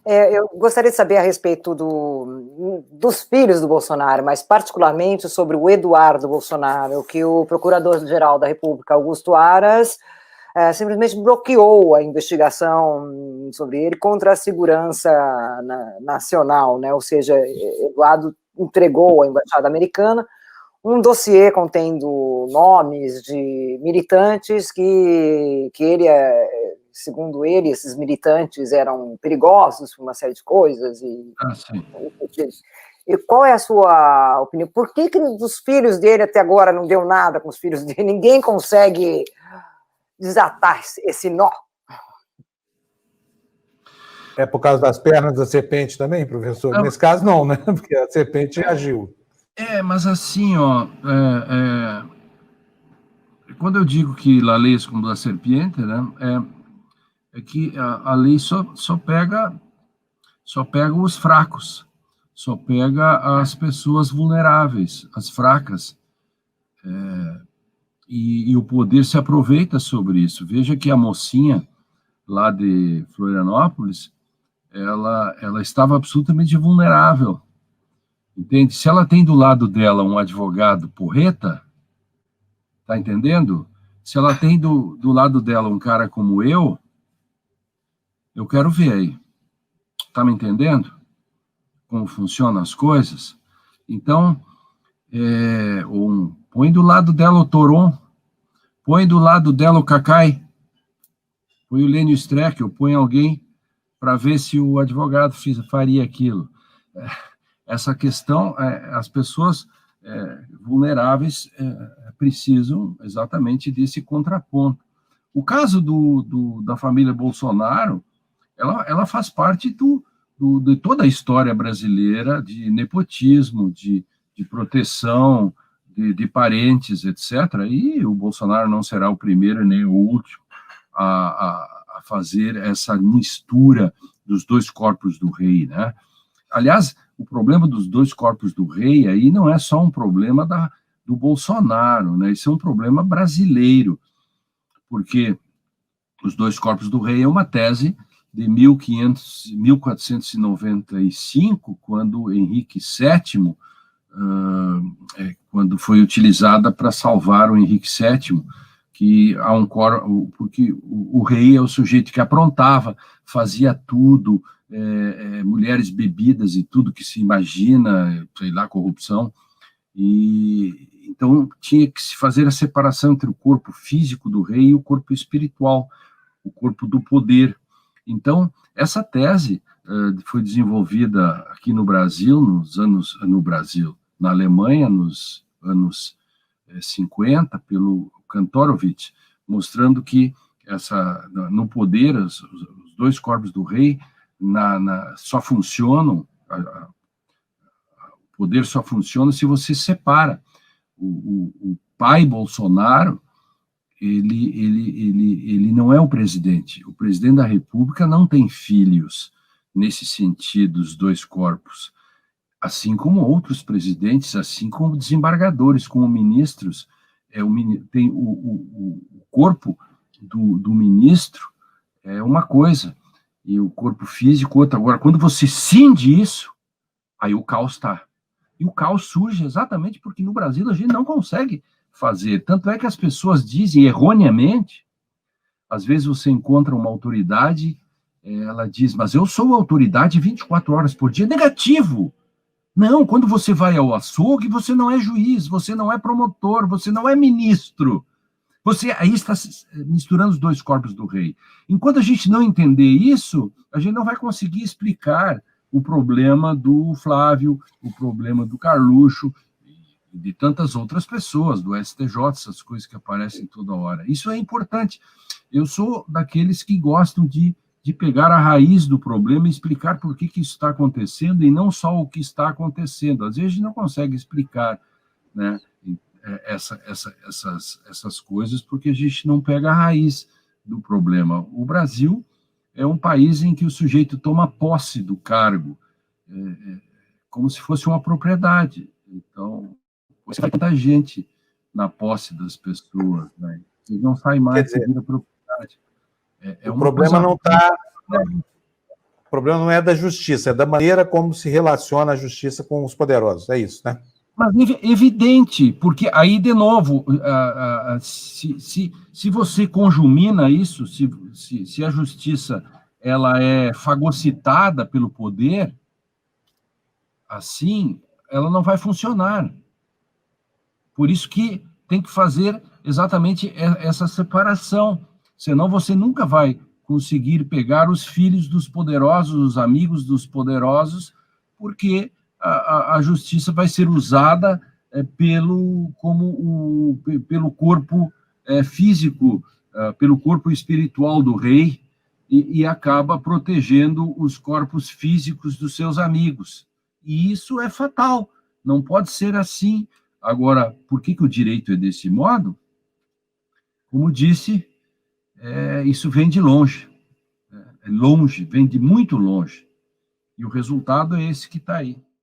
Eu gostaria de saber a respeito dos filhos do Bolsonaro, mas particularmente sobre o Eduardo Bolsonaro, que o Procurador-Geral da República, Augusto Aras, simplesmente bloqueou a investigação sobre ele contra a segurança nacional, né? Ou seja, Eduardo entregou à Embaixada Americana um dossiê contendo nomes de militantes que ele, segundo ele, esses militantes eram perigosos por uma série de coisas. Sim. E qual é a sua opinião? Por que dos filhos dele até agora não deu nada com os filhos dele? Ninguém consegue desatar esse nó. É por causa das pernas da serpente também, professor? Nesse caso, não, né? Porque a serpente agiu. Mas assim, quando eu digo que la lei es como la serpiente, né, é que a lei só pega os fracos, só pega as pessoas vulneráveis, as fracas, e o poder se aproveita sobre isso. Veja que a mocinha lá de Florianópolis, ela estava absolutamente vulnerável, entende? Se ela tem do lado dela um advogado porreta, tá entendendo? Se ela tem do lado dela um cara como eu quero ver aí. Tá me entendendo? Como funcionam as coisas? Então, põe do lado dela o Toron, põe do lado dela o Cacai, põe o Lênio Streck, ou põe alguém para ver se o advogado faria aquilo. Essa questão, as pessoas vulneráveis precisam exatamente desse contraponto. O caso da família Bolsonaro, ela faz parte de toda a história brasileira de nepotismo, de proteção de parentes, etc. E o Bolsonaro não será o primeiro nem o último a fazer essa mistura dos dois corpos do rei, né? Aliás, o problema dos dois corpos do rei aí não é só um problema do Bolsonaro, né? Isso é um problema brasileiro, porque os dois corpos do rei é uma tese de 1495, quando Henrique VII, quando foi utilizada para salvar o Henrique VII, que há porque o rei é o sujeito que aprontava, fazia tudo, mulheres bebidas e tudo que se imagina, sei lá, corrupção, e então tinha que se fazer a separação entre o corpo físico do rei e o corpo espiritual, o corpo do poder. Então, essa tese foi desenvolvida aqui no Brasil, na Alemanha, nos anos 50, pelo Kantorowicz, mostrando que no poder, os dois corpos do rei só funcionam, o poder só funciona se você separa. O pai Bolsonaro, ele não é o presidente da República não tem filhos nesse sentido, os dois corpos, assim como outros presidentes, assim como desembargadores, como ministros, tem o corpo do ministro é uma coisa, e o corpo físico outra. Agora, quando você cinde isso, aí o caos está. E o caos surge exatamente porque no Brasil a gente não consegue fazer. Tanto é que as pessoas dizem erroneamente, às vezes você encontra uma autoridade, ela diz, mas eu sou autoridade 24 horas por dia. Negativo! Não, quando você vai ao açougue, você não é juiz, você não é promotor, você não é ministro. Você aí está misturando os dois corpos do rei. Enquanto a gente não entender isso, a gente não vai conseguir explicar o problema do Flávio, o problema do Carluxo, e de tantas outras pessoas, do STJ, essas coisas que aparecem toda hora. Isso é importante. Eu sou daqueles que gostam de pegar a raiz do problema e explicar por que isso está acontecendo, e não só o que está acontecendo. Às vezes a gente não consegue explicar, né, essas coisas, porque a gente não pega a raiz do problema. O Brasil é um país em que o sujeito toma posse do cargo, como se fosse uma propriedade. Então, você vai ter gente na posse das pessoas, né? E não sai mais da propriedade. O problema não está... problema não é da justiça, é da maneira como se relaciona a justiça com os poderosos, é isso, né? Mas evidente, porque aí, de novo, se você conjumina isso, se a justiça ela é fagocitada pelo poder, assim, ela não vai funcionar. Por isso que tem que fazer exatamente essa separação, senão você nunca vai conseguir pegar os filhos dos poderosos, os amigos dos poderosos, porque a justiça vai ser usada pelo corpo físico, pelo corpo espiritual do rei, e acaba protegendo os corpos físicos dos seus amigos. E isso é fatal, não pode ser assim. Agora, por que o direito é desse modo? Como disse, isso vem de longe, vem de muito longe. E o resultado é esse que está aí.